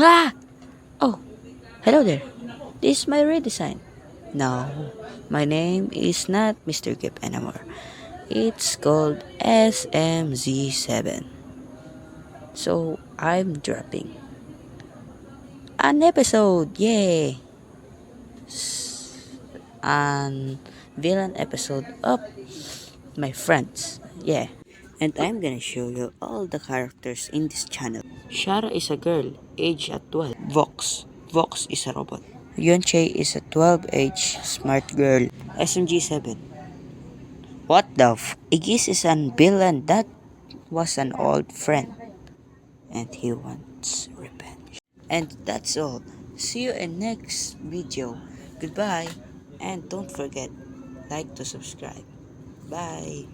Ah! Oh, hello there. This is my redesign. No, my name is not Mr. Gip anymore. It's called SMZ7. So I'm dropping an episode. Yay! An villain episode of my friends. Yeah. And I'm gonna show you all the characters in this channel. Shara is a girl, age at 12. Vox is a robot. Yunche is a 12-age smart girl. SMG7. What the Igis is an villain that was an old friend. And he wants revenge. And that's all. See you in next video. Goodbye. And don't forget, like to subscribe. Bye.